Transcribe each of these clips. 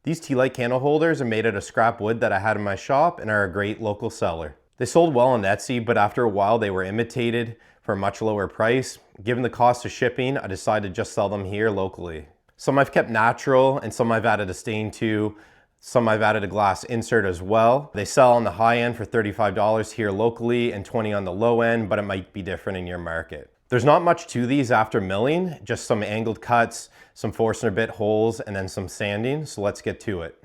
These Tealight candle holders are made out of scrap wood that I had in my shop and are a great local seller. They sold well on Etsy, but after a while they were imitated for a much lower price. Given the cost of shipping, I decided to just sell them here locally. Some I've kept natural and some I've added a stain to. Some I've added a glass insert as well. They sell on the high end for $35 here locally and $20 on the low end, but it might be different in your market. There's not much to these after milling, just some angled cuts, some Forstner bit holes, and then some sanding. So let's get to it.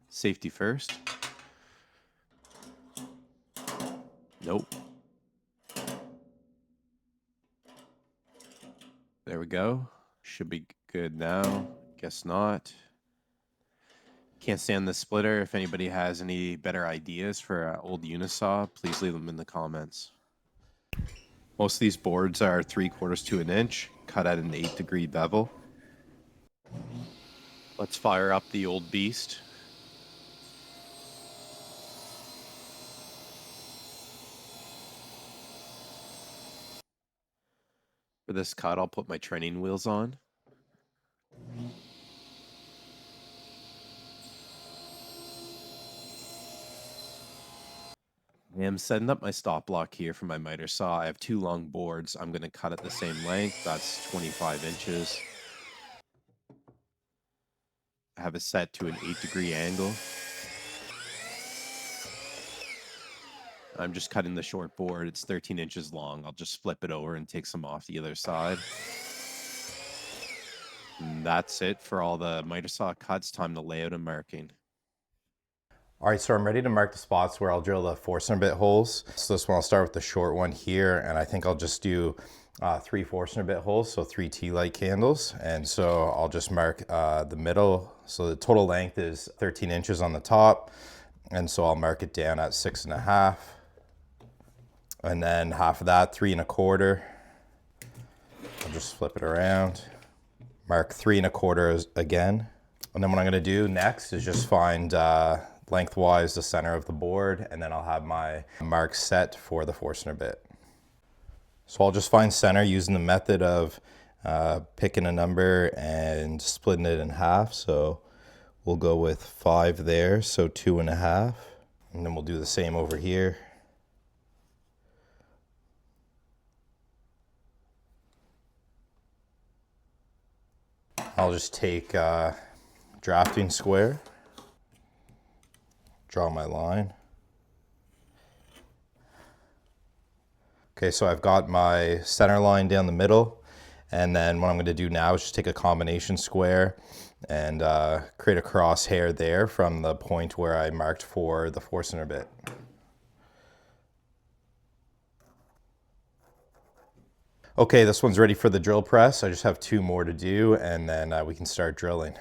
Safety first. Nope. There we go. Should be good now. Guess not. Can't stand the splitter. If anybody has any better ideas for an old unisaw, please leave them in the comments. Most of these boards are 3/4 to an inch, cut at an 8-degree bevel. Let's fire up the old beast. For this cut, I'll put my training wheels on. I am setting up my stop block here for my miter saw. I have 2 long boards. I'm going to cut at the same length. That's 25 inches. I have it set to an 8-degree angle. I'm just cutting the short board. It's 13 inches long. I'll just flip it over and take some off the other side. And that's it for all the miter saw cuts. Time to lay out and marking. All right, so I'm ready to mark the spots where I'll drill the Forstner bit holes. So this one, I'll start with the short one here, and I think I'll just do 3 Forstner bit holes, so 3 Tealight candles. And so I'll just mark the middle. So the total length is 13 inches on the top. And so I'll mark it down at 6.5. And then half of that, 3 1/4. I'll just flip it around. Mark 3 1/4 again. And then what I'm gonna do next is just find lengthwise the center of the board, and then I'll have my mark set for the Forstner bit. So I'll just find center using the method of picking a number and splitting it in half. So we'll go with 5 there, so 2.5. And then we'll do the same over here. I'll just take drafting square, draw my line. Okay, so I've got my center line down the middle, and then what I'm going to do now is just take a combination square and create a crosshair there from the point where I marked for the Forstner bit. Okay, this one's ready for the drill press. I just have 2 more to do, and then we can start drilling.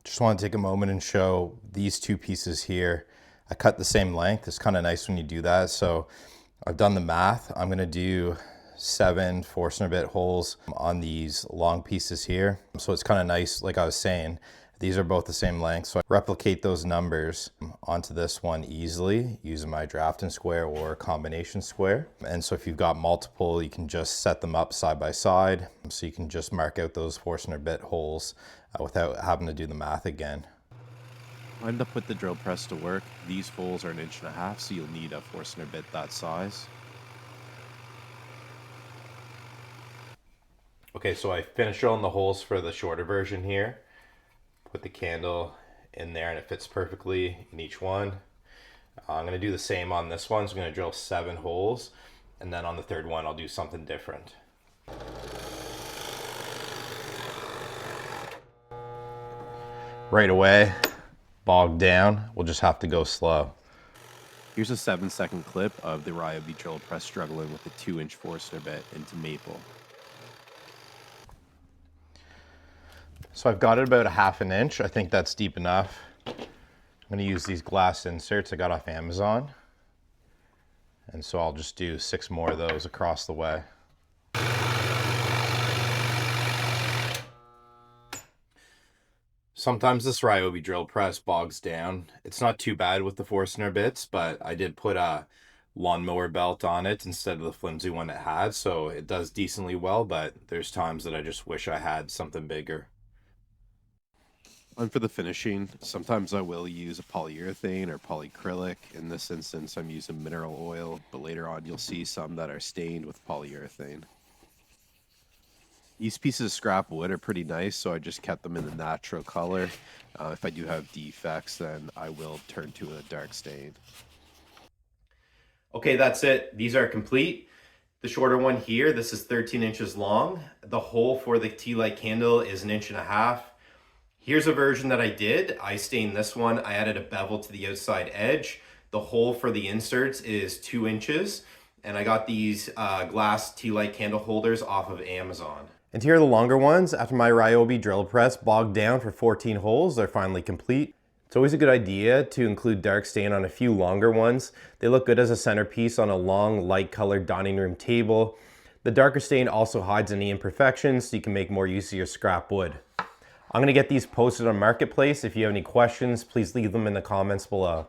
Just want to take a moment and show these 2 pieces here. I cut the same length. It's kind of nice when you do that. So I've done the math. I'm going to do 7 Forstner bit holes on these long pieces here. So it's kind of nice, like I was saying, these are both the same length. So I replicate those numbers onto this one easily using my drafting square or combination square. And so if you've got multiple, you can just set them up side by side. So you can just mark out those Forstner bit holes without having to do the math again. Time to put the drill press to work. These holes are 1.5 inches, so you'll need a Forstner bit that size. Okay, so I finished drilling the holes for the shorter version here. Put the candle in there and it fits perfectly in each one. I'm going to do the same on this one. So I'm going to drill 7 holes, and then on the 3rd one I'll do something different. Right away, bogged down. We'll just have to go slow. Here's a 7-second clip of the Ryobi drill press struggling with a 2-inch Forstner bit into maple. So I've got it about 1/2 inch. I think that's deep enough. I'm going to use these glass inserts I got off Amazon. And so I'll just do 6 more of those across the way. Sometimes this Ryobi drill press bogs down. It's not too bad with the Forstner bits, but I did put a lawnmower belt on it instead of the flimsy one it had, so it does decently well, but there's times that I just wish I had something bigger. And for the finishing, sometimes I will use a polyurethane or polyacrylic. In this instance, I'm using mineral oil, but later on you'll see some that are stained with polyurethane. These pieces of scrap wood are pretty nice, so I just kept them in the natural color. If I do have defects, then I will turn to a dark stain. Okay, that's it. These are complete. The shorter one here, this is 13 inches long. The hole for the Tealight candle is 1.5 inches. Here's a version that I did. I stained this one. I added a bevel to the outside edge. The hole for the inserts is 2 inches. And I got these glass Tealight candle holders off of Amazon. And here are the longer ones. After my Ryobi drill press bogged down for 14 holes, they're finally complete. It's always a good idea to include dark stain on a few longer ones. They look good as a centerpiece on a long, light colored dining room table. The darker stain also hides any imperfections, so you can make more use of your scrap wood. I'm gonna get these posted on Marketplace. If you have any questions, please leave them in the comments below.